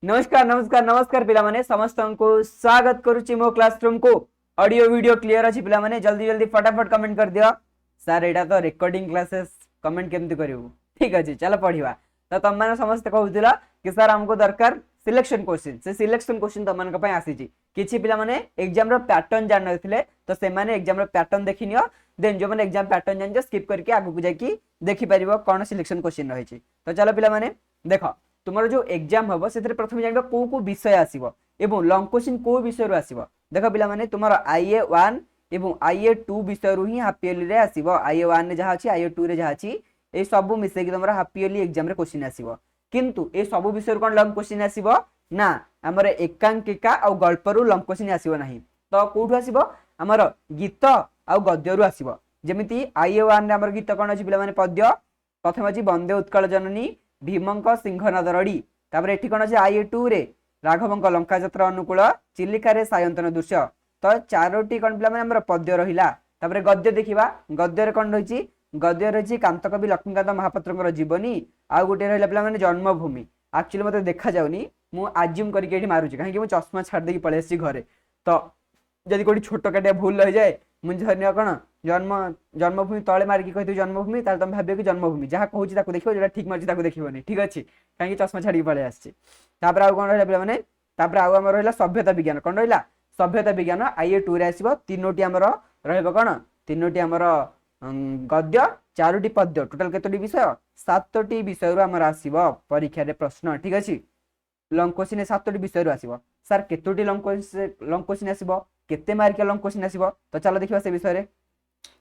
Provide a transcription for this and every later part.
नमस्कार नमस्कार नमस्कार पिला माने समस्त को स्वागत करूची मो क्लासरूम को। ऑडियो वीडियो क्लियर अछि पिला माने जल्दी जल्दी फटाफट कमेंट कर दियो। सर एटा तो रिकॉर्डिंग क्लासेस कमेंट केमती करिवो ठीक अछि चलो पढिबा। तो तम माने समस्त कहउतिला कि सर हमको दरकार सिलेक्शन क्वेश्चन से सिलेक्शन क्वेश्चन तम मानक पय आसी छी। किछि पिला माने एग्जाम रो पैटर्न जान नथिले तो से माने एग्जाम रो पैटर्न देखिनियो देन जो माने एग्जाम पैटर्न जान जो स्किप करके आगु को जाकी देखि परिबो कोन सिलेक्शन क्वेश्चन रही छी। तो चलो पिला माने देखो तुमर जो एग्जाम हम से प्रथम जानवा को विषय आसो एवं लंग क्वेश्चन को विषय आसो देख पे तुम आईए 1 एवं आईए 2 विषय ही हाफ इयरली रे आसीबो। आईए 1 रे जहा अछि आईए 2 रे जहा अछि ए सब मिसे कि तुम हाफ इयरली एग्जाम रे क्वेश्चन आसीबो। किंतु ए सब विषय कोन लंग क्वेश्चन आसीबो ना हमर एकांकिका आ गल्परू लंग क्वेश्चन आसीबो नाही। तो कोठु आसीबो हमर गीत आ गद्यरू आसीबो। जेमिति आईए 1 रे हमर गीत कोन अछि पिला माने पद्य प्रथम अछि वंदे उत्कल जननी भीमंक सिंहनाद रड़ी तापर एठी कोन अछि आईए 2 रे राघवंक लंका यात्रा अनुकूल चिलिका रे सायंतन दृश्य। तो चारोटी कोन पिला माने हमर पद्य रहिला। तापर गद्य देखिबा गद्य रे कोन रहिछि गद्य रहिछि कांतकवि लक्ष्मीकांत महापात्रकर जीवनी आ गुटे रहिला पिला माने जन्मभूमि। एक्चुअली मते देखा जाउनी मु आज्यूम करके एठी मारुछि काहे कि मु चश्मा छाड़ देकी पळे आछि घरे। तो जदि कोठी छोट काटिया भूल रहि जाए मु धन्य कोन जन्म जन्मभूमि तले मारिकी कहिथि जन्मभूमि ताल तुम भाबियो कि जन्मभूमि जहाँ कहूछि ताको देखिबो जेटा ठीक मारछि ताको देखिबोनी ठीक अछि काहे कि चश्मा छाड़ी पळे आछि। तापर आ कोन रहला पिला माने तापर आ हमर रहला सभ्यता विज्ञान कोन रहला सभ्यता विज्ञान आईए 2 रे आसीबो। तीनोटी हमर रहबो कोन तीनोटी हमर गद्य चारोटी पद्य टोटल केतोटी विषय सातोटी विषय रो हमर आसीबो परीक्षा रे प्रश्न ठीक अछि। लंग क्वेश्चन सातोटी विषय रो आसीबो। सर केतोटी लंग क्वेश्चन आसीबो केते मार्क लंग क्वेश्चन आसीबो। तो चलो देखिबा से विषय रे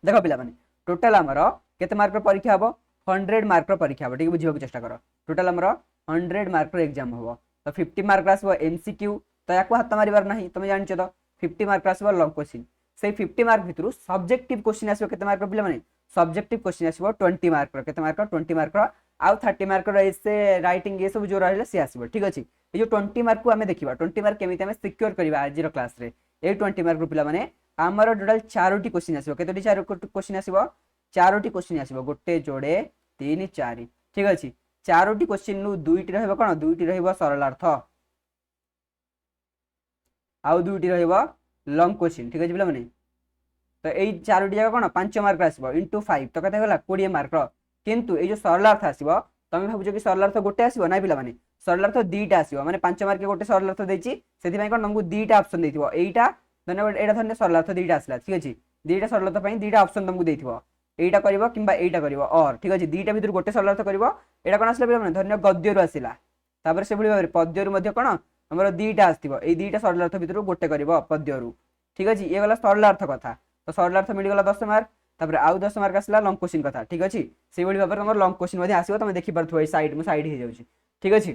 देखो पिला माने टोटल हमर केते मार्क रो परीक्षा हबो 100 मार्क रो परीक्षा हबो ठीक बुझियो के चेष्टा करो। टोटल हमर 100 मार्क रो एग्जाम हबो। तो 50 मार्क आसीबो एमसीक्यू तो याको हाथ मारिबार नाही तुम जानछ। तो 50 मार्क आसीबो लंग क्वेश्चन से 50 मार्क भितरु सब्जेक्टिव क्वेश्चन आसीबो केते मार्क रो पिला माने सब्जेक्टिव क्वेश्चन आसीबो 20 मार्क रो केते मार्क 20 मार्क रो आ 30 मार्क रो एसे राइटिंग ये सब जो रहले से आसीबो ठीक अछि। ए जो 20 मार्क को हमें देखिबा 20 मार्क केमिति हमें सिक्योर करबा आज रो क्लास रे ए 20 मार्क रो पिला माने हमर टोटल चारोटी क्वेश्चन आसीबो केतोटी चार क्वेश्चन आसीबो चारोटी क्वेश्चन आसीबो गोटे जोड़े 3 4 ठीक अछि। चारोटी क्वेश्चन नु दुईटी रहबो कोन दुईटी रहबो सरलार्थ आउ दुईटी रहबो लंग क्वेश्चन ठीक अछि पिला माने। तो एई चारोटी जगह कोन 5 मार्क आसीबो इनटू 5 तो कते होला 20 मार्क रो। किंतु ए जो सरलार्थ आसीबो तमे भाबुछ कि सरलार्थ गोटे आसीबो नै पिला माने सरलार्थ दुईटा आसीबो माने 5 मार्क के गोटे सरलार्थ देछि सेति पय कोन तुमको दुईटा ऑप्शन देथिबो एईटा धन्यवाद एटा धन्य सरलार्थ दुईटा आसला ठीक अछि। दुईटा सरलार्थ पय दुईटा ऑप्शन तुमको देथिबो एईटा करबो किबा एईटा करबो और ठीक अछि दुईटा भितर गोटे सरलार्थ करबो एटा कोन आसला पिला माने धन्य गद्य रु आसिला। तापर से भली भाबरे पद्य रु मध्ये कोन हमर दुईटा आस्तिबो एई दुईटा सरलार्थ भितर गोटे करबो पद्य रु ठीक अछि। ए वाला सरलार्थ कथा तो सरलार्थ मिल गला 10 मार्क तापर आउ 10 मार्क आसला लंग क्वेश्चन कथा ठीक अछि। से भली भाबरे हमर लंग क्वेश्चन मध्ये आसीबो तमे देखि परथु ए साइड मु साइड हे जाउछि ठीक अछि।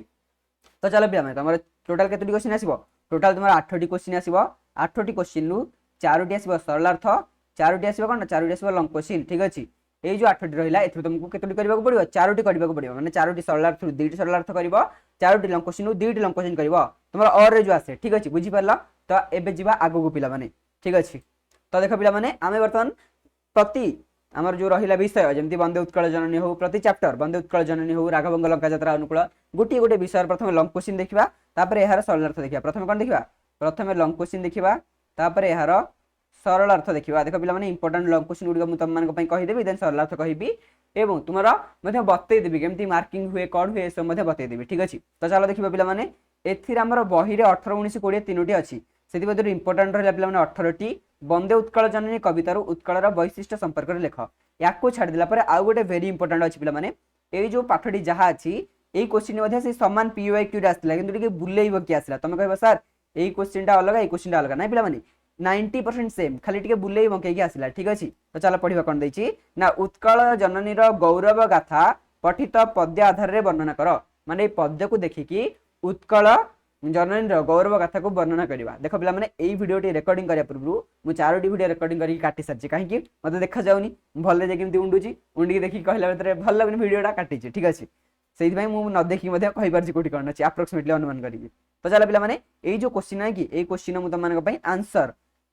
तो चलो पिला माने तमर टोटल केतोटी क्वेश्चन आसीबो टोटल तमर 8टी क्वेश्चन आसीबो 8टी क्वेश्चन रु चारोटी आसीबो सरलार्थ चारोटी आसीबो कोन चारोटी आसीबो लंग क्वेश्चन ठीक अछि। ए जो 8टी रहिला एथु तुमको केतोटी करबाको पड़िबो चारोटी करबाको पड़िबो माने चारोटी सरलार्थ रु दुईटी सरलार्थ करबो चारोटी लंग क्वेश्चन रु दुईटी लंग क्वेश्चन करबो तमर और रे जो आसे ठीक अछि बुझि परला। तो एबे जिबा आगो को पिला माने ठीक अछि। तो देखो पिला माने आमे वर्तमान प्रति आमर जो रहिला विषय जेमति वंदे उत्कल जननी हो प्रति चैप्टर वंदे उत्कल जननी हो राघवंग लंका यात्रा अनुकूल गोटी गोटे विषय प्रथम लंग क्वेश्चन देखिबा तापर एहार सरलार्थ देखिबा प्रथम कोन देखिबा प्रथम लंग क्वेश्चन देखिबा तापर एहार सरलार्थ देखिबा। देखो पिला माने इंपोर्टेंट लंग क्वेश्चन गुडी मु तम मान को पय कहि देबी देन सरलार्थ कहिबी एवं तुमरा मध्ये बतै देबी केमति मार्किंग हुए कोड हुए सब मध्ये बतै देबी ठीक अछि। तो चलो देखिबा पिला माने एथिर हमर बही रे 18 19 20 तीनोटी अछि सेति मध्ये इंपोर्टेंट रहला पिला माने 18टी वंदे उत्कल जननी कवितार उत्कलर वैशिष्ट्य संपर्क रे लेख याको छाड़ दिला पर आउ गोटे वेरी इंपोर्टेंट अछि पिला माने ए जो पाठटी जहा अछि ए क्वेश्चन मध्ये से समान पीओआईक्यू रे आस्तिला किंतु टिके बुलेइबो कि आस्तिला तमे कहबा सर ए क्वेश्चन टा अलग ए क्वेश्चन टा अलग नै पिला माने 90% सेम खाली टिके बुलेइबो कि आस्तिला ठीक अछि। तो चलो पढिबा कोन दैछि ना उत्कल जननी रो गौरव गाथा पठित पद्य आधार रे वर्णना कर माने ए पद्य को देखिकी उत्कल जननी रो गौरव गाथा को वर्णना करबा। देखो पिला माने एई वीडियो टी रिकॉर्डिंग करिया पूर्व मु चारोटी वीडियो रिकॉर्डिंग करी काटी सरछि काहे कि मते देखा जाउनी भले जे केमति उंडुची उंडी देखि कहला भीतर भल लागनी वीडियोटा काटी छी ठीक अछि। सेहि भाई मु न देखि मध्ये कहि परछि कोठी कोन अछि अप्रोक्सीमेटली अनुमान करिवि। तो चला पिला माने एई जो क्वेश्चन है कि एई क्वेश्चन मु तम मानक पय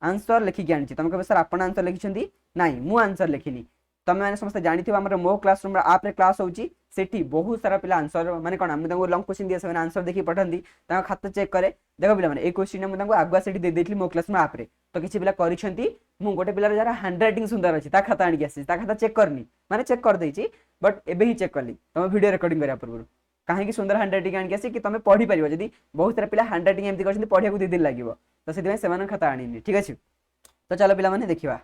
आंसर लिखि के आनछि तम कहबे सर आपण आंसर लिखिछंती नाइ मु आंसर लिखिनी तुम मैंने समस्त जानी आम मो क्लासरूम आप क्लास होची सेठी बहुत सारा पिला आंसर माने कोन हम तंगो लॉन्ग क्वेश्चन दिया से आंसर देखि पठंदी ता खाता चेक करे देखो पिला माने ए क्वेश्चन हम तंगो आगुआ सेठी दे देथली मो क्लासरूम आप रे तो किछि पिला करिसेंती मु गोटे पिला जरा हैंडराइटिंग सुंदर अछि ता खाता आनी आसी ता खाता चेक करनी माने चेक कर देछि बट एबे ही चेक करली तुम वीडियो रिकॉर्डिंग करिया पूर्व कहीं की सुंदर हैंडराइटिंग आनी आसी कि तुम पढ़ी परिबो जदी बहुत सारा पिला हैंडराइटिंग एमती करछंती पढ़िया को 2 दिन लागिवो तो सेति से खाता आनी ठीक अछि तो चलो पिला माने देखिबा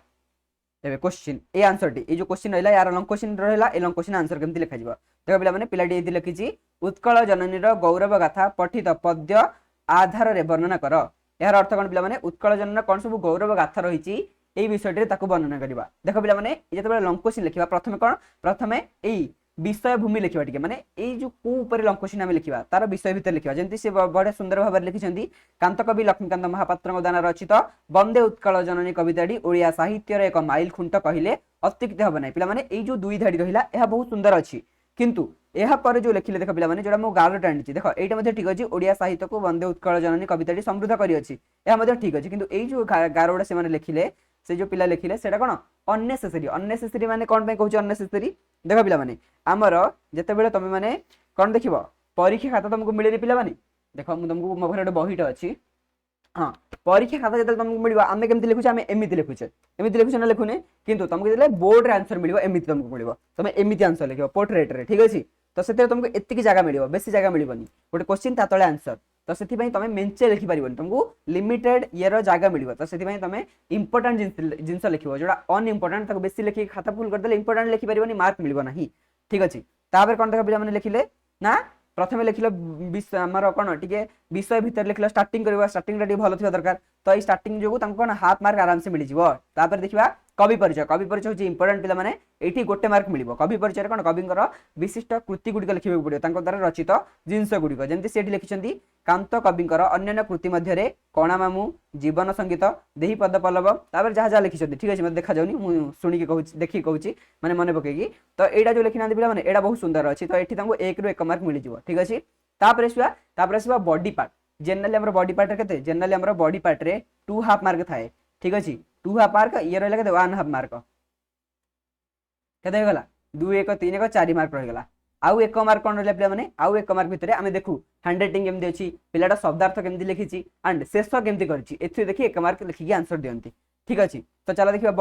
एबे question A answer T A जो क्वेश्चन रहला यार लॉन्ग क्वेश्चन रहला ए लॉन्ग क्वेश्चन आंसर केमती लिखा जिवो देखो पिला माने पिलाटी एदी लिखिची उत्कल जननीर गौरव गाथा पठित पद्य आधार रे वर्णना कर यार अर्थ कोन पिला माने उत्कल जननीर कोन सब गौरव गाथा रहिची ए विषय ताकू वर्णना करबा देखो पिला माने जेतेबेला लॉन्ग क्वेश्चन लिखिबा प्रथमे कोन प्रथमे एई विषय भूमि लिखिबा टिके माने एई जो को ऊपर लॉन्ग क्वेश्चन हम लिखिबा तार विषय भीतर लिखिबा जेंति से बडे सुंदर भाबरे लिखिसंती कांत कवि लक्ष्मीकांत महापात्र द्वारा रचित वंदे उत्कल जननी कविताटी ओडिया साहित्य रे एक माइल खुंट कहिले अत्युक्ति हबो नै पिला माने एई जो दुई धाडी रहिला एहा बहुत सुंदर अछि किंतु एहा पर जो लिखिले देखो पिला माने जोडा मो गालो टांडी देखो एटा मध्ये ठीक अछि ओडिया साहित्य को वंदे उत्कल जननी कविताटी समृद्ध करी अछि एहा मध्ये ठीक अछि किंतु एई जो गारोडा से माने लिखिले से जो पिला लिखिले सेटा कोन अननेसेसरी माने कोन पे कहूछ अननेसेसरी देखो पिला माने हमर जते बेले तमे माने कोन देखिबो परीक्षा खाता तुमको मिले रे पिला माने देखो मु तुमको मो घरे बहीटा अछि हां परीक्षा खाता जते तुमको मिलिबो आमे केमति लिखुछ आमे एमिति लिखुछ ना लिखुने किंतु तुमको देले बोर्ड रे आंसर मिलिबो एमिति तुमको मिलिबो तमे एमिति आंसर लिखिबो पोर्ट्रेट रे ठीक अछि तो सेते तुमको एतिकी जागा मिलिबो बेसी जागा मिलिबोनी गोटे क्वेश्चन ता तळे आंसर तो सेति पई तमे मेंचे लिखि परिबोनी तुमको लिमिटेड ईयर जागा मिलिबो तो सेति पई तमे इंपोर्टेंट जिंस लिखिबो जोडा अनइम्पोर्टेंट ताको बेसी लिखि खाता फुल कर देले इंपोर्टेंट लिखि परिबोनी मार्क मिलिबो नाही ठीक अछि तापर कोन देखा पिला माने लिखिले ना प्रथमे लिखिलो हमर कोन टिके विषय भीतर लिखिलो स्टार्टिंग करबा स्टार्टिंग रेडी भलो थिबा दरकार तो ई स्टार्टिंग जोगु तंको कोन हाफ मार्क आराम से मिलि जिवो तापर देखिबा कवि परिचय होची इंपोर्टेंट पिला माने एठी गोटे मार्क मिलिबो कवि परिचय कोन कविंकर विशिष्ट कृति गुडी लिखिबे पडियो तांको द्वारा रचित जिंस गुडी जेंति सेठी लिखिसंती कांत कविंकर अन्य कृति मध्य रे कोणा मामू जीवन संगीत देही पद पल्लव तापर जहा जहा लिखिसंती ठीक अछि मते देखा जाउनी मु सुनी के कहूची देखि कहूची माने मने पकेगी तो एडा जो लिखिनांती पिला माने एडा बहुत सुंदर अछि तो एठी तांको 1 रु 1 मार्क मिलि जिवो ठीक अछि तापर सुवा बॉडी पार्ट जनरली हमर बॉडी पार्ट केते जनरली हमर बॉडी पार्ट रे 2 हाफ मार्क थाए ठीक अछि 2 हाफ मार्क ये रहला केते 1 हाफ मार्क केते गला 2 1 3 1 4 मार्क रह गला आउ 1 मार्क कोन रहला पिला माने आउ 1 मार्क भितरे आमे देखु हैंडराइटिंग केमदि अछि पिलाटा शब्दार्थ केमदि लिखिछि एंड शेष केमदि करछि एथि देखि 1 मार्क लिखि के आंसर दियंती ठीक अछि तो चला देखिबा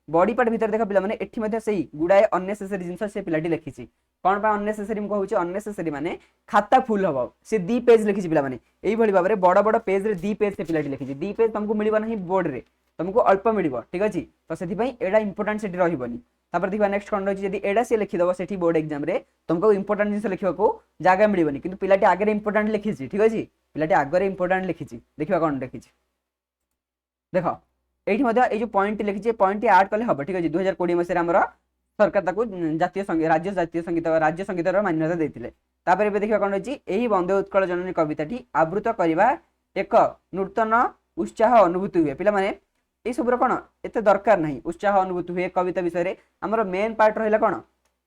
बॉडी पार्ट भीतर देखा पिला माने एठी मध्ये सेही गुडाए अननेसेसरी जिंस से पिलाटी लिखिछि कोन पा अननेसेसरी म कहूछि अननेसेसरी माने खाता फुल हबो से 2 पेज लिखिछि पिला माने एई भली बाबरे बड़ बड़ पेज रे 2 पेज से पिलाटी लिखिछि 2 पेज तुमको मिलिबो नाही बोर्ड रे तुमको अल्प मिलिबो ठीक अछि तो सेति पई एडा इंपोर्टेंट सेठी रहिबोनी तापर देखिबा नेक्स्ट कोन रहिछि जदी एडा से लिखि दबो सेठी बोर्ड एग्जाम रे तुमको इंपोर्टेंट जिंस लिखिबो को जागा मिलिबोनी किंतु पिलाटी आगे इंपोर्टेंट लिखिछि ठीक अछि पिलाटी आगे रे इंपोर्टेंट लिखिछि देखिबा कोन लिखिछि देखो एठी मध्ये ए जो पॉइंट लिखिछि पॉइंट ऐड करले हबो ठीक अछि 2020 मसे हमर सरकार ताकू जातीय संगीत राज्य संगीत रो मान्यता देथिले तापर एबे देखिबा कोन रहिछि एही वंदे उत्कल जननी कविताटी आवृत करिबा एक नूतन उत्साह अनुभूति हुए पिला माने ए सबरो कोन एते दरकार नाही उत्साह अनुभूति हुए कविता विषय रे हमर मेन पार्ट रहला कोन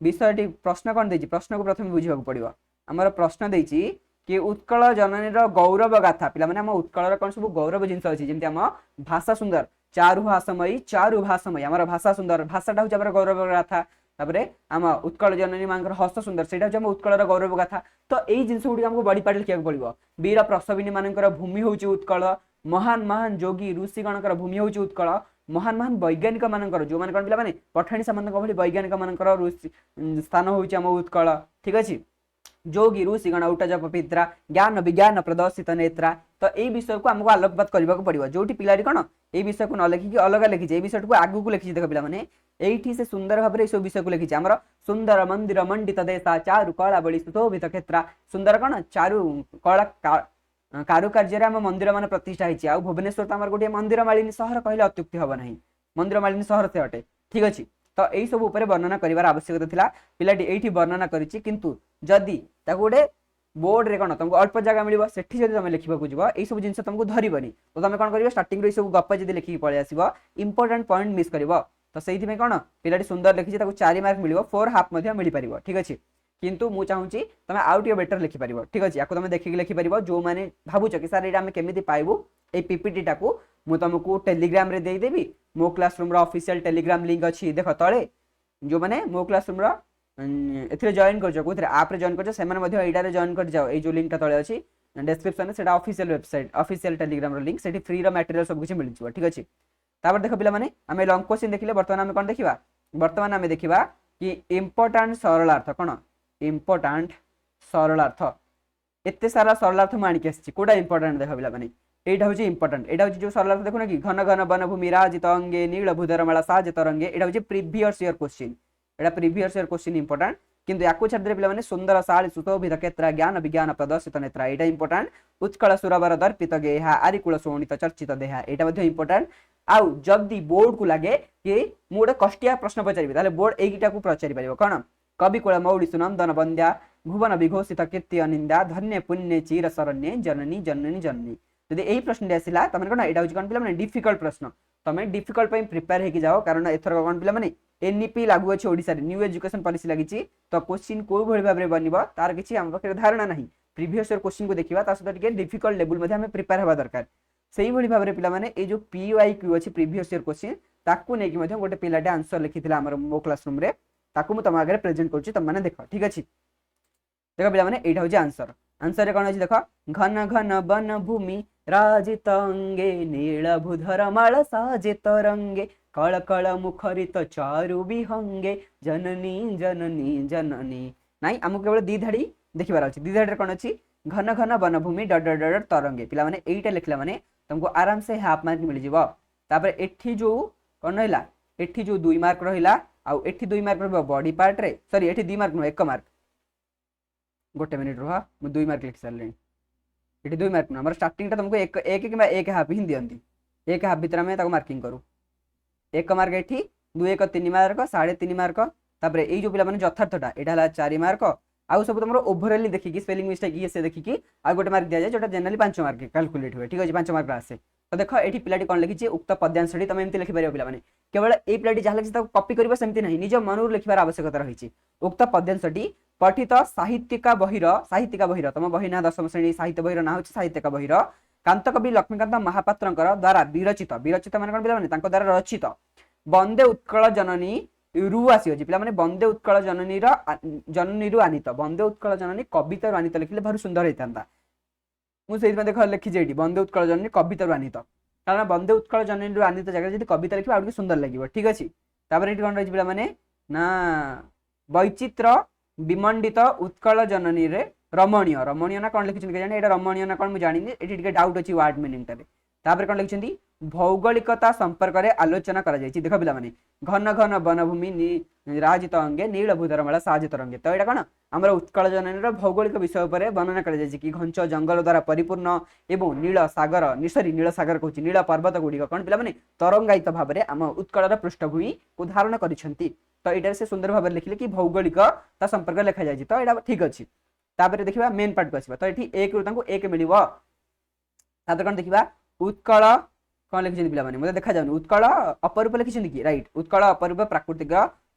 विषयटी प्रश्न कोन देछि प्रश्न को प्रथम बुझिबाक पड़िबो हमर प्रश्न देछि कि उत्कल जननी रो गौरव गाथा पिला माने हम उत्कल रो कोन सब गौरव जिंस अछि जेंति हम भाषा सुंदर चारु भाषामयी हमर भाषा सुंदर भाषाटा होछ हमर गौरव गाथा तापरे हम उत्कल जननी मानकर हस्त सुंदर सेटा होछ हम उत्कल रो गौरव गाथा तो एई जिंस गुडी हमको बॉडी पार्ट लिखिया पड़िबो वीर प्रसविनी मानकर भूमि होछ उत्कल महान जोगी ऋषि गणकर भूमि होछ उत्कल महान वैज्ञानिक मानकर जो मान कोन पिला माने पठाणी सामंत भली वैज्ञानिक मानकर स्थान होछ हम उत्कल ठीक अछि जोगी ऋषि गण उटा जप पित्रा ज्ञान विज्ञान प्रदर्शित नेत्रा तो ए विषय को हमको आलोकपात करबा को पड़िबो जोटी पिलाडी कोन ए विषय को न लिखि कि अलग लिखि जे विषय को आगु को लिखि देखो पिला माने एठी से सुंदर भाबरे सब विषय को लिखि हमर सुंदर मंदिर मंडित देशा चारु कला बळी सुशोभित क्षेत्र सुंदर कोन चारु कला कारुकार्य रे हम मंदिर मान प्रतिष्ठा हिची आ भुवनेश्वर त हमर गोटे मंदिर मालिनी शहर कहले अत्युक्ति हबो नाही मंदिर मालिनी शहर से हटे ठीक अछि तो एई सब ऊपर वर्णना करिवार आवश्यकता थिला पिलाटी एठी वर्णना करिछि किंतु जदी ताको गोटे बोर्ड रे कोन तुमको अल्प जगह मिलिबो सेठी जदी तमे लिखिबा को जिवो एई सब जिंस तुमको धरिबनी तो तमे कोन करिवो स्टार्टिंग रे सब गप्पा जदी लिखि पळे आसीबो इंपोर्टेंट पॉइंट मिस करिवो तो सेहिथि में कोन पिलाटी सुंदर लिखिछि ताको 4 मार्क मिलिबो 4 हाफ मध्ये मिलि परिबो ठीक अछि किंतु मु चाहूची तमे आउट यो बेटर लिखि परिबो ठीक अछि याको तमे देखि लिखि परिबो जो माने भाबुछ कि सर एटा हम केमिति पाइबो ए पीपीटी टाको मु तुमको टेलीग्राम रे देई देबी मो क्लासरूम रो ऑफिशियल टेलीग्राम लिंक अछि देखो तळे जो मैंने मो क्लासरूम एथिरे जॉइन कर कोथरे ऐप रे जॉइन कर से माने मध्ये एडा रे जॉइन कर जाओ ए जो लिंक टा तळे अछि डिस्क्रिप्शन सेटा ऑफिशियल वेबसाइट ऑफिशियल टेलीग्राम रो लिंक सेठी फ्री रो मटेरियल सब कुछ मिल जिवो ठीक अछि। तापर देखो पिला माने आमे लॉन्ग क्वेश्चन देखिले वर्तमान आमे कोन देखिबा वर्तमान आमे देखिबा कि इंपोर्टेंट सरलार्थ कोन इंपोर्टेंट सरलार्थ एते सारा सरलार्थ मानिक आछि कोडा इंपोर्टेंट देखो पिला माने एटा होची इंपोर्टेंट एटा होची जो सरलार्थ देखो ना कि घन घन वन भूमि राजित अंगे नील भूधरमाला साजित रंगे एटा होची प्रीवियस ईयर क्वेश्चन एटा प्रीवियस ईयर क्वेश्चन इंपोर्टेंट किंतु याकू छात्र पिला माने सुंदर साली सुतोभित क्षेत्र ज्ञान विज्ञान प्रदर्शित नेत्र एटा इंपोर्टेंट उत्कल सुरवर दर्पित गेहा आरिकुल शोणित चर्चित देहा एटा मध्ये इंपोर्टेंट आउ जदी बोर्ड को लागे कि मु गोटे कष्टिया प्रश्न पचारिबि ताले बोर्ड एगिटा को पचारि परिबो कोन कवि कुल मौली सुनंदन बंद्या भुवन विघोषित कीर्ति अनिंदा धन्य पुण्य चिर शरण्य जननी जननी जननी यदि एही प्रश्न आसिला तमने कोन एटा होची कोन पिला माने डिफिकल्ट प्रश्न तमे डिफिकल्ट पई प्रिपेयर हेकि जाओ कारण एथर कोन पिला माने एनईपी लागू अछि ओडिसा रे न्यू एजुकेशन पॉलिसी लागिछि तो क्वेश्चन को भଳି भाबरे बनिबो तार किछि हम पखरे धारणा नाही प्रीवियस ईयर क्वेश्चन को देखिबा ता सहित टिके डिफिकल्ट लेवल मध्ये हमें प्रिपेयर हवा दरकार सेही भଳି भाबरे पिला माने ए जो पीवाईक्यू अछि प्रीवियस ईयर क्वेश्चन ताकू नै कि मध्ये गोटे पिलाटे आंसर लिखिथिला हमर मो क्लासरूम रे ताकू मु तम आगे प्रेजेंट करछि तम माने देखो ठीक अछि देखो पिला माने एटा होछि आंसर आंसर रे कोन अछि देखो घन घन वन भूमि राजित अंगे नील भूधर माल साजित रंगे कळ कळ मुखरित चारु विहंगे जननी जननी जननी नाइ हमु केवल दी धाडी देखिबार अछि दी धाडी रे कोन अछि घन घन वन भूमि डट डट डट तरंगे पिला माने एटा लिखला माने तुमको आराम से हाफ मार्क मिल जिवो तापर एठी जो कोन रहला एठी जो 2 मार्क रहिला आ एठी 2 मार्क रहबो बॉडी पार्ट रे सॉरी एठी 2 मार्क नो 1 मार्क गोटे मिनिट रहा मु 2 मार्क लिख सारले एठी 2 मार्क नो हमर स्टार्टिंग ता तुमको एक किबा एक हाफ ही दियंती एक हाफ भीतर में ताको मार्किंग करू 1 मार्क एठी 2 1 3 मार्क 3.5 मार्क तापर ए जो पिला माने यथार्थटा एटा हला 4 मार्क आउ सब तुमरो ओवरऑल देखि कि स्पेलिंग मिस्टेक ये से देखि कि आ गोटे मार्क दिया जाय जोटा जनरली 5 मार्क कैलकुलेट हुए ठीक अछि 5 मार्क आसे तो देखो एठी पिलाटी कोन लिखि छि उक्त पद्यांशटी तमे एमति लिखि परियो पिला माने केवल ए पिलाटी जहा लिखि ताको कॉपी करबो सेमति नहीं निज मनूर लिखिबार आवश्यकता रही छि उक्त पद्यांशटी पठित साहित्यिका बहिर तम बहि ना 10म श्रेणी साहित्य बहिर ना होछि साहित्यिका बहिर कांतकवि लक्ष्मीकांत महापात्रंकर द्वारा विरचित विरचित माने कोन पिला माने तांको द्वारा रचित वंदे उत्कल जननी रु आसी अछि पिला माने वंदे उत्कल जननी रु आनित वंदे उत्कल जननी कविता रु आनित लिखले भारी सुंदर हेतांता मु सेहि में देख लिखि जेडी वंदे उत्कल जननी कविता रु आनित कारण वंदे उत्कल जननी रु आनित जगह जदी कविता लिखिबा आउडी सुंदर लागिबो ठीक अछि तापर एठी कोन रहि पिला माने ना वैचित्र विमंडित उत्कल जननी रे रमणीय रमणीय ना कोन लिखिछन के जाने एटा रमणीय ना कोन मु जानिनी एठी टिके डाउट अछि वर्ड मीनिंग टारे तापर कोन लिखिछंती भौगोलिकता संपर्क रे आलोचना करा जायछि देखो पिला माने घन घन वनभूमि राजित अंगे नील भूधरमाला साजित रंगे तो एटा कोन हमर उत्कल जननी रो भौगोलिक विषय ऊपर वर्णना करा जायछि कि घंच जंगल द्वारा परिपूर्ण एवं नील सागर निसरी नील सागर कहछि नील पर्वत गुडी कोन पिला माने तरंगायित भाव रे हम उत्कल रो पृष्ठभूमि को धारण करिसंती तो एटा से सुंदर भाव लिखले कि भौगोलिकता संपर्क लिखा जायछि तो एटा ठीक अछि तापर देखिबा मेन पार्ट को आसीबा तो एठी 1 रु तांको 1 मिलिबो तापर कोन देखिबा उत्कल कोन लिखिछन पिला माने मते देखा जाउनी उत्कल अपरूप लिखिछन कि राइट उत्कल अपरूप प्राकृतिक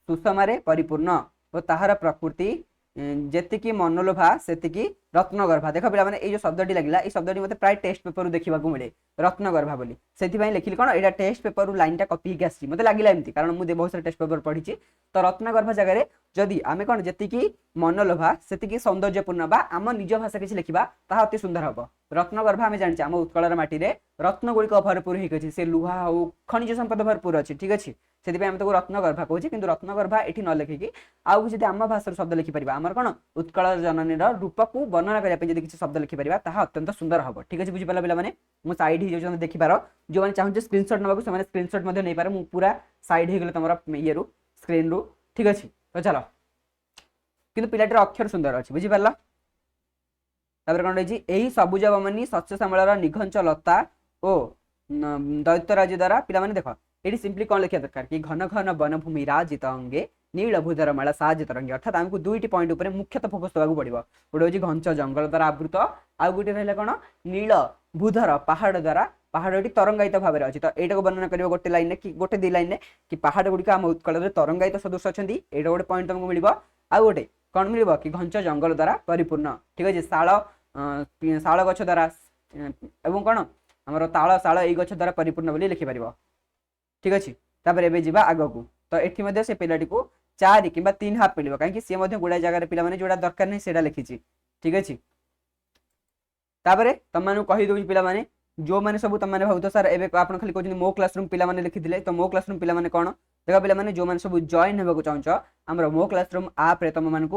सुषमारे परिपूर्ण और ताहार प्रकृति जेतिकी मनोलोभा सेतिकी रत्नगर्भा देखो पिला माने ए जो शब्दटी लागिला ए शब्दटी मते प्राय टेस्ट पेपर रु देखिबा को मिले रत्नगर्भा बोली सेति पई लिखिली कोन एटा टेस्ट पेपर रु लाइन टा कॉपी के आसी मते लागिला एमती कारण मु बहुत सारा टेस्ट पेपर पढिची तो रत्नगर्भा जगह रे जदी आमे कोन जेतिकी मनोलोभा सेतिकी सौंदर्यपूर्ण बा आम निज भाषा किछि लिखिबा ता अति सुंदर हबो रत्नगर्भा आमे जानि आम उत्कलर माटी रे रत्न गुडी को भरपूर हेक अछि से लुहा हो खनिज संपद भरपूर अछि ठीक अछि सेति पई आमे तो रत्नगर्भा कहूछि किंतु रत्नगर्भा एठी न लिखि कि आउ जदी आम भाषा शब्द लिखि परिबा हमर कोन उत्कल जननी रो रूप को वर्णना करिया पे जदी किछि शब्द लिखि परिबा ता अत्यंत सुंदर हबो ठीक अछि बुझि पाला पिला माने मु साइड ही जो देखि पारो जो माने चाहू जे स्क्रीनशॉट नबाकू से माने स्क्रीनशॉट मध्ये नै पारे मु पूरा साइड हे गेले तमरा ये रु स्क्रीन रु ठीक अछि तो चलो किंतु पिलाटर अक्षर सुंदर अछि बुझि पाला तापर कोन रही एही सबुज बमनी सस्य श्यामलार निघंच लता ओ दैत्यराज द्वारा पिला माने देखो एटी सिंपली कोन लिखिया दरकार कि घन घन वनभूमि राजित अंगे नील भूधरमाला साजित रंगे अर्थात हमको दुईटी पॉइंट ऊपर मुख्यतः फोकस देबाकू पड़िबो गोटे होची घंच जंगल द्वारा आवृत आ गोटे रहले कोन नील भूधर पहाड़ द्वारा पहाड़टी तरंगायित भाव में अच्छी तो एटा को वर्णना कर गोटे लाइन कि गोटे दी लाइन कि पहाड़ गुड़िक आम उत्कल तरंगायित सदृश अच्छा एटा गोटे पॉइंट तुमको मिल आउ गोटे कौन मिल कि घंच जंगल द्वारा परिपूर्ण ठीक है शाल गछ द्वारा एवं कौन आम ताल शाल ये गछ द्वारा परिपूर्ण बोली लिखिपर ठीक अच्छे तापर एबे जीवा आग को तो एठी से पिलाटी को चार कि 3 हाफ मिल कहीं सी गुड़ा जगह पे जोड़ा दरकार नहीं से लिखी ठीक अच्छे तुम मैं कहीदे पे जो मैंने सब तुम मैंने भाव सर एवं आप खाली कहते मो क्लासरूम पे लिखी तो मो क्लासरूम पे कौन देख पे जो मैंने सब जॉइन होगा चाहो आम मो क्लासरूम आप तुम मानक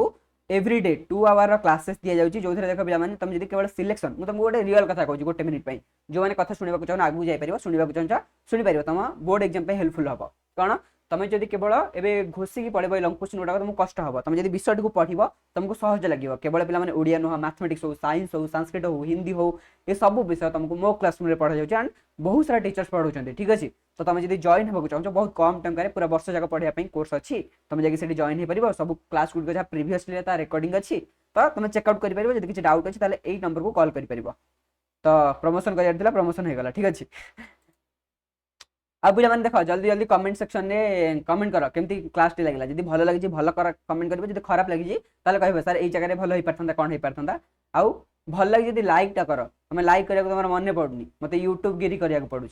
एवरीडे 2 आवर क्लासेस दि जाऊँगी जो देख पे तुम जब केवल सिलेक्शन मुझे गोटे रियल कथा कहूँ गोटे मिनिट जो मैंने कथा शुणा चाहो आगू जापर शुणा चाहो शुणिपार तुम बोर्ड एग्जाम हेल्पफुल हम कौन तुम जब केवल एवं घोषिकी पढ़ो लंग क्वेश्चन गुड़ाक तुमको कष्ट हम तुम जब विषय को पढ़व तुमको सहज लगे केवल पे ओडिया नुह मैथमेटिक्स हो साइंस हो संस्कृत हो हिंदी हो ये सब विषय तुमको मो क्लासरूम में पढ़ा जाए एंड बहुत सारा टीचर्स पढ़ाऊँ ठीक अच्छे तो तुम जब जॉइन होगा चाहो बहुत कम टकर पूरा वर्ष जाक पढ़ाई कोर्स अच्छी तुम जाकि जॉइन हो पार सब क्लास गुड़ जहाँ प्रिवियसली रेकर्डिंग अच्छी तो तुम चेकआउट कर किसी डाउट अच्छी यही नंबर को कॉल कर तो प्रमोशन कर प्रमोशन होगा ठीक अच्छे अब पे देख जल्दी जल्दी कमेंट सेक्शन में कमेंट कर केमती क्लास लगे जब भल लगी भल कमेंट कर जब खराब लगी कह सर यही जगह भल हो पारता कौन हो पारता आउ भल लगी जब लाइक टा कर तुम लाइक करा तुम मन पड़ुनी मत यूट्यूब गिरी करा पड़ू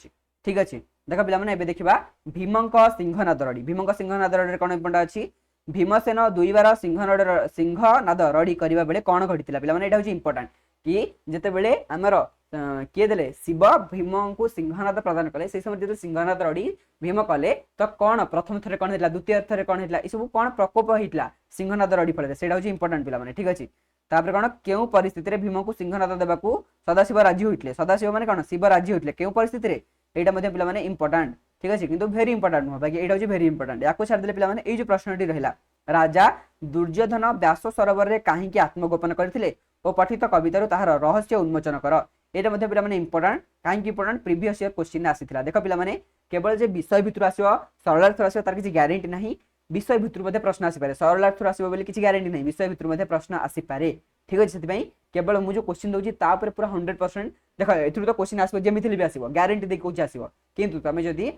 ठीक अच्छे देख पे देखा भीमक सिंहनाद रड़ी भीमक सिंहनाद रड़ी कौन इंपोर्टेंट अच्छी भीमसेन 2 बार सिंहनाद रड़ी करने बेले कौन घटी पे यहाँ इंपोर्टेंट कि जिते आमर किए देले शिव भीम को सिंहनाद प्रदान कले से समय जो सिंहनाद रड़ी भीम कले तो कौन प्रथम थर कौन होता द्वितीय थर कौन होता सब कौन प्रकोप होता सिंहनाद रड़ी फल से इंपोर्टेंट पे ठीक अच्छे तापर कौन क्यों परिस्थिति भीम को सिंहनाद देवा सदाशिव राजी होते सदाशिव मैंने कौन शिव राजी होते क्यों परिस्थिति यहाँ पे इंपोर्टेंट ठीक अच्छे किंतु भेरी इंपोर्टेंट नुह बाकी यहाँ भेरी इंपोर्टेंट या छाड़दे पे जो प्रश्नटी रहा राजा दुर्योधन व्यास सरोवर में कहीं आत्मगोपन करते और पठित कवितार तार रहस्य उन्मोचन कर यहाँ पे इंपोर्टेंट कहीं इंपोर्टेंट प्रीवियस ईयर क्वेश्चन आसाला देख पे केवल जो विषय भितर आस सरलार्थ आस तार किसी ग्यारंटी ना विषय भितर प्रश्न आसीपे सरलार्थ आसो किसी ग्यारंटी ना विषय भितर प्रश्न आसीपे ठीक अच्छे से केवल मुझे क्वेश्चन दूसरी पूरा 100% देख ए तो क्वेश्चन आसो जमी भी आसो ग्यारंटी देखिए कौन आसो कितु तुम जदि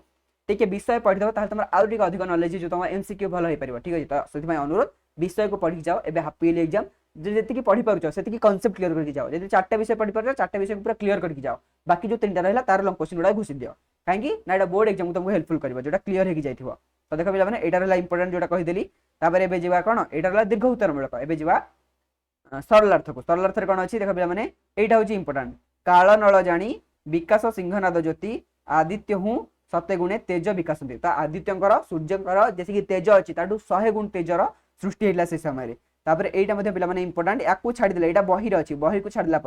टे विषय पढ़ीदेव तुम आगे अधिक नॉलेज जो तुम एमसीक्यू भल हो पार ठीक है तो से अनुरोध विषय को पढ़ी जाओ एवं हाफ ईयरली एग्जाम जी पढ़ी पार्छ से कनसेप्ट क्लियर करके जाओ जब 4टा विषय पढ़ी पार 4टा विषय पूरा क्लियर करके जाओ बाकी जो 3टा रहा तार लंग क्वेश्चन गुड़ा घुसी दियो कहीं ना बोर्ड एग्जाम तुमको हेल्पफुल कर जो क्लियर हो जाए तो देख पे यहाँ रहा इंपोर्टेंट जो कहीदेली तापर ए कौन यहाँ रहा दीर्घ उत्तरमूलक एवं जा सरलार्थ को सरलार्थ कौन अच्छी देख पे यहाँ हूँ इंपोर्टेंट काल नल जाणी विकास सिंहनाद ज्योति आदित्य हूँ सत्य गुणे तेज विकास तो आदित्य सूर्यकर जैसे कि तेज अच्छी 100 गुण तेजर सृष्टि होता से समय तापर यहाँ पे इंपोर्टेंट या छाड़दे यहाँ बही अच्छी बही को छाड़ा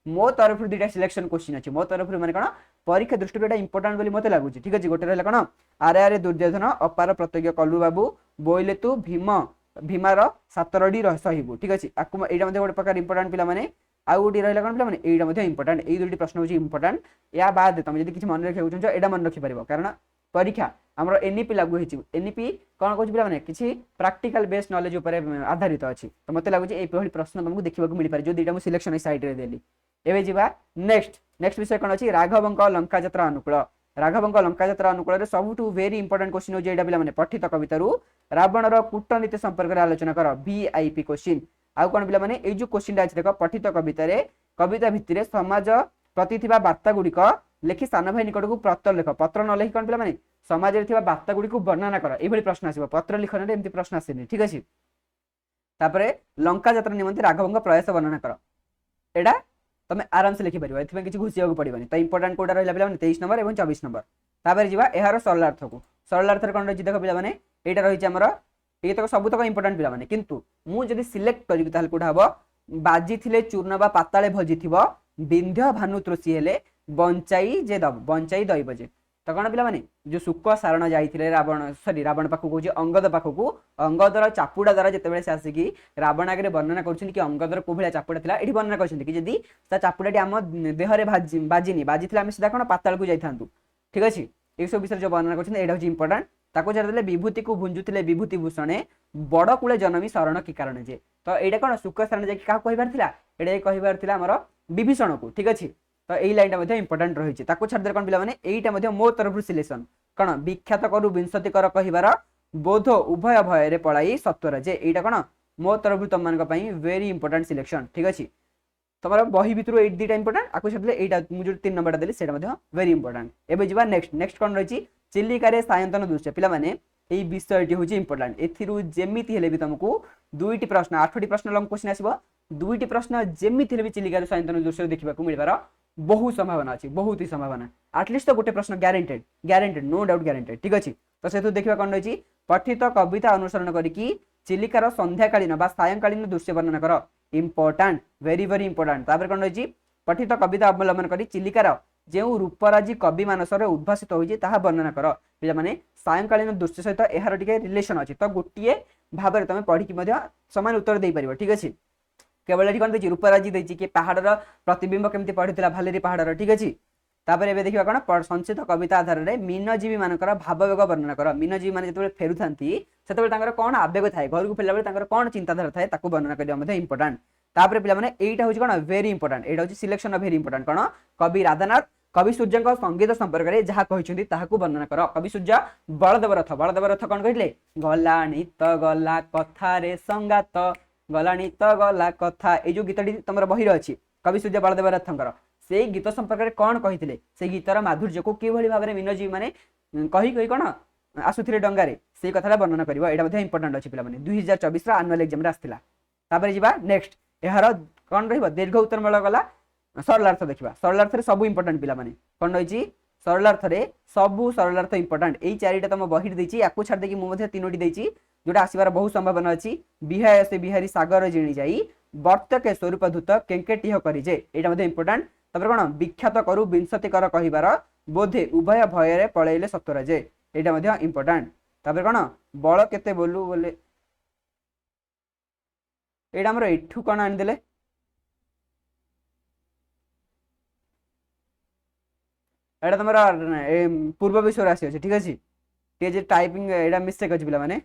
मो तरफ 2टा सिलेक्शन क्वेश्चन अच्छी मो तरफ मैंने कौन परीक्षा दृष्टि यहाँ इंपोर्टेंट बोली मत लगुच ठीक अच्छे गोटे रहा कौन आरे आरे दुर्योधन अपार प्रत्यय कलु बाबू बोइले तू भीम भीमार 7 रड़ी सहबू ठीक अच्छे यहाँ गोटे प्रकार इंपोर्टेंट पे आउ गोटे रहा कौन पे यहाँ इंपोर्टेंट ये 2टी प्रश्न हूँ इंपोर्टेंट या बाद तुम जब किसी मन रखा चाहो यहाँ मन रखिपार कारण परीक्षा आमर एनईपी लागू एनईपी कौन कह पे किसी प्राक्टिकल बेस्ड नॉलेज आधारित अच्छी तो मत लगुच ये प्रश्न तुमको देखा मिल पारे जो 2टा सिलेक्शन साइड में देली एवं जा नेक्स्ट विषय कौन अच्छी राघवंक लंका यात्रा अनुकूल राघवंक लंका यात्रा अनुकूल सब वेरी इंपोर्टेंट क्वेश्चन हो पे पठित कवितार रावणर कूटनीति संपर्क में आलोचना कर वीआईपी क्वेश्चन आउ कौन पे ये जो क्वेश्चन अच्छे देख पठित कविता भित्तिर समाज प्रति वार्ता गुड़िक लिखि सान भाई निकट को पत्र लिख पत्र न लिखि कौन पे समाज में वार्ता गुड़ी को वर्णना कर ये प्रश्न आसो पत्र लिखन एमती प्रश्न आसेनि ठीक अच्छे तापर लंका यात्रा निमंते राघवंक प्रयास वर्णना कर एटा तुम आराम से लिखिपार ए किसी घुषिया पड़ोनी तो इंपोर्टेंट कौटा रहा पे 23 नंबर और 24 नंबर तापर जी यार सरलार्थ को सरलार्थ कौन रही देख पे यहाँ रही आमर ये तक सब तक इंपोर्टेंट पे किंतु मुझे सिलेक्ट करी कौटा हम बाजी थे चूर्ण बा पाताले भजी थी विंध्य भानु तृषि हेले बंचाई जे दब बंचाई दैव जे तो कौन पे जो शुक सारण जाते रावण सरी रावण पाखक कौन अंगद पाखक अंगदर चापुड़ा द्वारा जिते से आसिकी रावण आगे वर्णना कर अंगदर कौ भाया चापुड़ा था ये वर्णना कर चापुड़ाटी आम देहरे बाजिनी बाजी आम सीधा कौन पाताल को जाइथांतु ठीक अच्छे ये सब विषय जो वर्णना कर इंपोर्टेंट ताको छाड़दे विभूति को भुंजुले विभूति भूषणे बड़ कूले जनमी शरण कि कारण जे तो यहाँ कौन शुक सारण जाकि क्या कहबार था आमर विभीषण को ठीक अच्छे तो यही लाइन इंपोर्टेंट रही छाड़दे कौन पे यहाँ मो तरफ सिलेक्शन कौन विख्यात करू विंशति कर कहबार बोध उभय भय पड़ाई सत्वर जे यहाँ कौन मो तरफ तुम मानी वेरी इंपोर्टेंट सिलेक्शन ठीक अच्छे तुम बही भितर ये 2टा इंपोर्टेंट आपको छाड़दे यहाँ मुझे 3 नंबर देली से वेरी इंपोर्टेंट एवं जा नेक्स्ट कौन रही चिलिकार सायंतन दृश्य पे एई विषयटी होची इंपोर्टेंट एथिरु जेमिति हेले भी तुमको दुईटी प्रश्न 8टी प्रश्न लंग क्वेश्चन आसीबो दुईटी प्रश्न जेमिति हेले भी चिलिका सायंतन दृश्य देखिबा को मिलबार बहुत संभावना अछि बहुत ही संभावना एटलिस्ट तो गोटे प्रश्न guaranteed guaranteed no doubt guaranteed ठीक अछि तो सेतु देखिबा कोन रहिछि पठित कविता अनुसरण करिकि चिलिकार संध्याकालीन बा सायंकालीन दृश्य वर्णन कर इंपोर्टेंट वेरी वेरी इंपोर्टेंट तापर कोन रहिछि पठित कविता अवलंबन करी चिलिकार जो रूपराजी कवि मानसर उद्भासित होइछि ताहा वर्णना कर पिला माने सायंकालीन दृश्य सहित एहार टिके रिलेशन अछि तो गोटिए भाबरे तमे पढी कि मध्य समान उत्तर देई परिबो ठीक अछि केवल एठी कोन देछि रूपराजी देछि कि पहाड़र प्रतिबिंब केमति पढितला भालेरी पहाड़र ठीक अछि तापर एबे देखिबा कोन संचित कविता आधार रे मीनजीवी मानकर भाववेग वर्णना कर मीनजीवी माने जतबे फेरुथांती सेतबे तांकर कोन आवेग थाए घर को फेरला बेले तांकर कोन चिंताधारा थाए ताकू वर्णना करिया मध्ये इंपोर्टेंट तापर पिला माने एटा होछि कोन वेरी इंपोर्टेंट एटा होछि सिलेक्शन वेरी इंपोर्टेंट कोन कवि राधानाथ कवि सूर्य संगीत संपर्क में जहाँ कहते ताहाकू वर्णना कर कवि सूर्य बलदेव रथ कौन कहले गलानी तो गला कथा रे संगात गलानी तो गला कथा ए जो गीतटी तुम बही अच्छी कवि सूर्य बलदेव रथंकर से गीत संपर्क में कौन कहते से गीतर माधुर्य को किभली भाव में मीनजीवी माने कही कही कौन आसुथिले डंगारे से कथा वर्णना करिवो एटा मध्ये इंपोर्टेंट अछि पिला माने 2024 रा एनुअल एग्जाम रे आस्थिला तापर जिबा नेक्स्ट एहार कौन रहिबो दीर्घ उत्तरमूलक गला सरलार्थ देखिबा सरलार्थ रे सब इंपोर्टेंट पिला माने कोन रहिछि सरलार्थ रे सब सरलार्थ इंपोर्टेंट एई चारिटा तम बहिर देछि याकू छाड़ देकी मु मध्ये तीनोटी देछि जोटा आसीबार बहुत संभावना अछि बिहाय से बिहारी सागर जिणी जाई वर्त के स्वरूप धूत केंकेटिह करि जे एटा मध्ये इंपोर्टेंट तपर कोन विख्यात करू विंशति कर कहिबार बोधे उभय भय रे पळैले सत्तर जे एटा मध्ये इंपोर्टेंट तपर कोन बळ केते बोलू बोले एटा हमर एठू कोन आनि देले एटा तुम पूर्व विषय राशि अच्छे ठीक अच्छे टे टाइपिंग एटा मिस्टेक अच्छी पे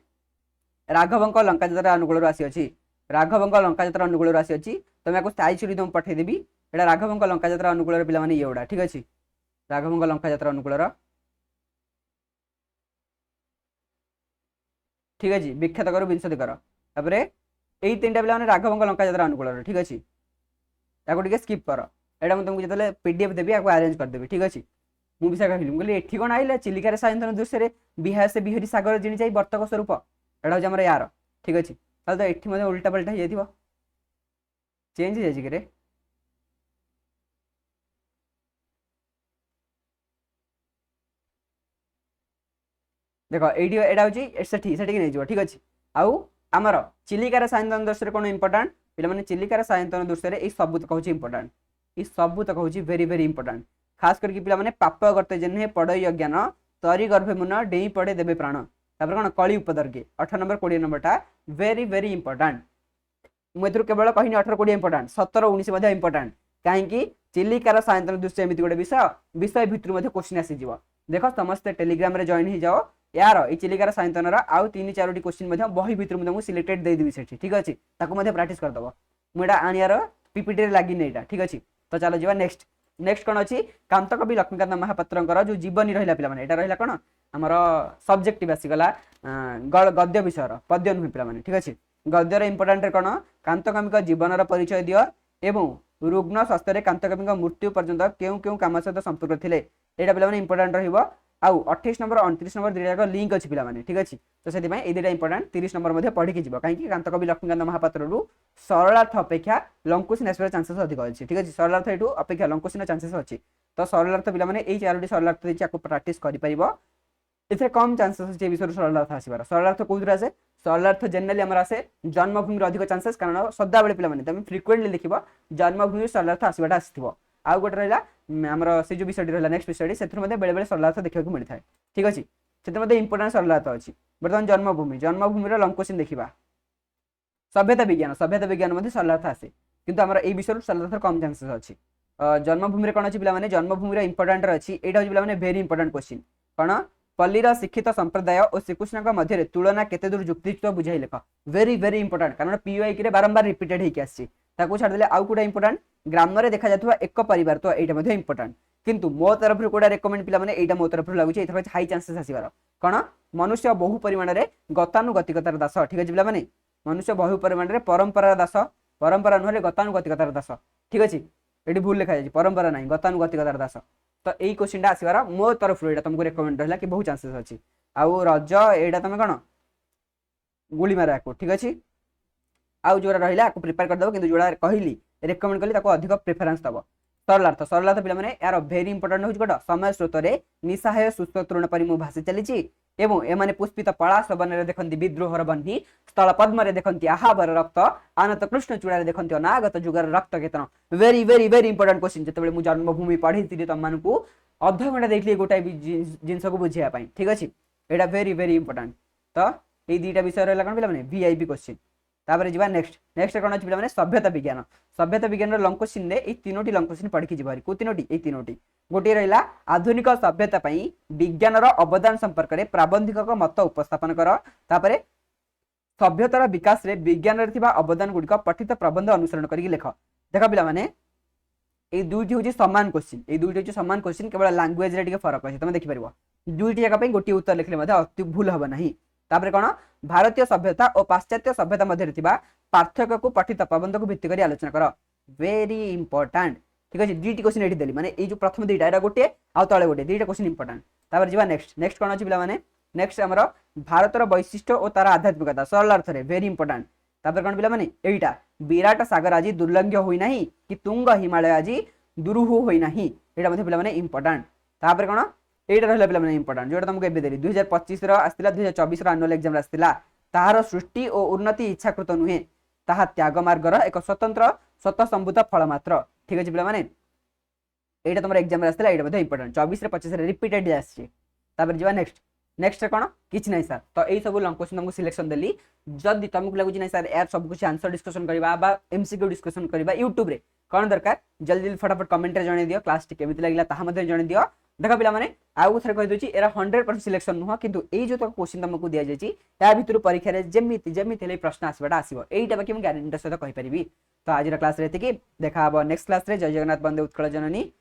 राघवंक लंका यात्रा अनुकूल राशि अच्छी राघवंक लंका यात्रा अनुकूल राशि अच्छी तुम या स्टाइल छुरी तुम पठेदेवी एटा राघवंक लंका यात्रा अनुकूल पे ये गुड़ा ठीक अच्छे राघवंक लंका यात्रा अनुकूल ठीक अच्छे विख्यात कर विंशति कर तापर यही तीन टा पे राघवंक लंका यात्रा अनुकूल ठीक अच्छे या स्किप कर एटा मुझे तुमको जो पीडीएफ देवी आपको अरेंज करदेवी ठीक अच्छे मु भी कहली मुझे एठी कौन आइला चिलिकार सायंतन दृश्य बिहार से बिहारी सागर जिणी जाई वर्तक स्वरूप एटा हूँ आम यार ठीक अच्छे तो ये उल्टा पल्टा हो चेंज हो जाए देख ये एटा हूँ सेठी नहीं ठीक अच्छे आउ आमर चिलिकार सायंतन दृश्य कौन इंपोर्टेंट पे चिलिकार सायंतन दृश्य ये सबूतक हूँ इंपोर्टेंट ये सबूतक हूँ वेरी वेरी इंपोर्टेंट खास करके पिला माने पाप करते जेने पढ़ई अज्ञान तरी गर्भे मुन डेई पड़े देवे प्राण तापर कौन कली उपदर्गे 18 नंबर 20 नंबरटा वेरी वेरी इंपोर्टेंट मुझे केवल कहनी 18 20 इंपोर्टेंट 17 19 इंपोर्टेंट कहीं चिलिकार सायंतन दृश्य एमती गोटे विषय विषय भितर क्वेश्चन आसीज देख समस्ते टेलीग्राम रे जॉइन हो जाओ यार ये चिलिकार सायंतन आउ 3-4टी क्वेश्चन बही भितर मुझे सिलेक्टेड देदेवी से ठीक अच्छे प्राक्ट करदेव मुझे आनियार पीपीटी लगी नहीं ठीक अच्छे तो चलो जी नेक्स्ट नेक्स्ट कौन अच्छी कांतकवि लक्ष्मीकांत महापात्र जो जीवनी रहा पे यहाँ रहा कौन आमर सब्जेक्टिव आसीगला गद्य विषय पद्य नुहे पे ठीक अच्छे गद्यर इंपोर्टेंट कौन कांतकवि जीवन परिचय दियो एवं रुग्ण स्वास्थ्य कांतकवि मृत्यु पर्यंत क्यों क्यों काम सहित संपर्क थे यहाँ पे इंपोर्टेंट रहा आउ 28 नंबर 29 नंबर दुटा लिंक अच्छी पे ठीक अच्छे तो से दुटा इंपोर्टेंट 30 नंबर पढ़ी जी कहीं कांतकवि लक्ष्मीकांत महापात्र सरलार्थ अपेक्षा लंकुशीन आसबार चांसेस अधिक अच्छे ठीक अच्छे सरलार्थ यू अपेक्षा लंकुशीन चांसेस अच्छी तो सरलार्थ पे 4टी सरलार्थ देती आपको प्राक्ट कर कम चांसेस अच्छे विषय सरलार्थ आसबार सरलार्थ कौन आसे सरलार्थ जेनेराली आम आसे जन्मभूमि अधिक चांसेस कारण सदा बेले पे फ्रिक्वेंटली लिख जन्मभूमि सरलार्थ आसवाटा आसो आउ गोटे रहा आमर से जो विषय रहा नेक्स्ट विषय से बेले बेले सरलार्थ देखा मिलता है ठीक अच्छे से इंपोर्टेंट सरलार्थ अच्छी बर्तमान जन्मभूमि जन्मभूमि लंकुशीन देखा सभ्यता विज्ञान सरलार्थ आसे किंतु आमर ये विषय सरलार्थ कम चांसेस अच्छी जन्मभूमि कौन अच्छी पे जन्मभूमि इंपोर्टेंट अच्छी यहाँ हूँ पे भेरी इंपोर्टेंट क्वेश्चन कौन पल्लीर शिक्षित संप्रदाय और श्रीकृष्ण मध्य तुलना केते दूर युक्तियुक्त बुझाई लेख वेरी वेरी इंपोर्टेंट कारण पीओआई बारंबार रिपीटेड होकर आसछि छाड़देले आउ कौटा इंपोर्टेंट ग्राम में देखा जाता एक परिवार तो यहाँ इंपोर्टेंट किंतु मो तरफ कौटा रेकमेंड पे मो तरफ लगुच हाई चांसेस आसबार कौन मनुष्य बहु परिमाण में गतानुगतिकतार दास ठीक अच्छे पे मनुष्य बहु परिमाण में परंपरार दास परंपरा नुहे गतानुगतिकतार दास ठीक अच्छे एटी भूल लिखा जाए परंपरा नहीं गतानुगतिकतार दास। तो यही क्वेश्चन टा आसबार मो तरफ तुमको रेकमेंड रहा कि बहुत चांसेस अच्छी आउ रज एटा तुम कौन गुली मारा को ठीक अच्छे आउ जो रहा प्रिपेयर करदेव कि जोड़ा कहली रेकमेंड कली अधिक प्रिफरेन्स दब। सरलार्थ पे यार भेरी इंपोर्टाट हूँ गोटे समय स्रोत में निसहाय सुस्थ तृण परी मु भासी चली एवं एमाने पुष्पित पलाश वन देखती विद्रोहर बन्ही स्थल पद्म देखती आहाबर रक्त आनत कृष्ण चूड़ा देखती अनागत जुगर रक्त Ketan very very very important question जो मुझे जन्मभूमि पढ़ी तुम मानू अध घंटा देखिए गोटाए जिनस को बुझापी ठीक अच्छे यहाँ वेरी वेरी इंपोर्टाट। तो ये दुईटा विषय रहा कौन पे वीआईपी क्वेश्चन तापर जी नेक्स्ट कौन अच्छे पे सभ्यता विज्ञान लंग क्वेश्चन ये तीनोटी लंग क्वेश्चन पढ़ी जी को तीनोटी ये तीनोटी गोटे रहा आधुनिक सभ्यता विज्ञान अवदान संपर्क में प्राबंधिक मत उपस्थापन कर तापर सभ्यतार विकास रे विज्ञान अवदान गुड़िक पठित प्रबंध अनुसरण करके लेख देख पे ये दुईटी हूँ सामान क्वेश्चन ये दुईटी हूँ सामान क्वेश्चन केवल लांगुएज रे फरक अच्छे तुम देखिपार दुईटी जगह गोटे उत्तर लिखले अति भूल हम ना। तापर कौन भारतीय सभ्यता और पाश्चात्य सभ्यता मध्य पार्थक्य को पठित प्रबंध को भित्ति कर आलोचना कर वेरी इंपोर्टाट ठीक अच्छे दुईटी क्वेश्चन ये देली माने ये जो प्रथम दुईटा एटा गोटे आउ तले गोटे दुईटा क्वेश्चन इंपोर्टाट। तापर जी नेक्स्ट कौन अच्छी पे नेक्स्ट आमर भारतर वैशिष्ट्य और तार आध्यात्मिकता सरल अर्थ में वेरी इंपोर्टाट। तापर कौन पे यहीटा विराट सागर आज दुर्लंघ्य होना कि तुंग हिमालय आज दुरूह होना यहाँ पे इंपोर्टाट। तापर कौन यहाँ रहा पे इंपोर्टाट जो तुमको एवं देली 2025 आसला 2024 आनुअल एग्जाम आसला ताहार सृष्टि और उन्नति इच्छाकृत नुहे ताहा त्याग मार्गर एक स्वतंत्र स्वतःसंभूत फल मात्र ठीक अच्छे पे यहाँ तुम एग्जाम आसला ये इंपोर्टाट 24-25 रिपीटेड आसपर जी नेक्स्ट कौन किसी ना सर। तो यही सब लंग क्वेश्चन तुमको सिलेक्शन देली जदि तुमको लगुच ना सर यार सब कुछ आंसर डिस्कशन करवा एमसीक्यू डिस्कशन करवा यूट्यूब रे कौन दरकार जल्दी जल्दी फटाफट कमेंट जन दियो क्लास केमी लगे जन दियो। देख पे आउ थे कहीदे एरा 100% सिलेक्शन नुह किंतु ये जो क्वेश्चन तुमको दि जाए भितर परीक्षा जमी जमी प्रश्न आसवाटा आसो यहीटा बाकी मुझे ग्यारंटी सहित कहीपरि। तो आज क्लास ये देखा नेक्स्ट क्लास जय जगन्नाथ वंदे उत्कल जननी।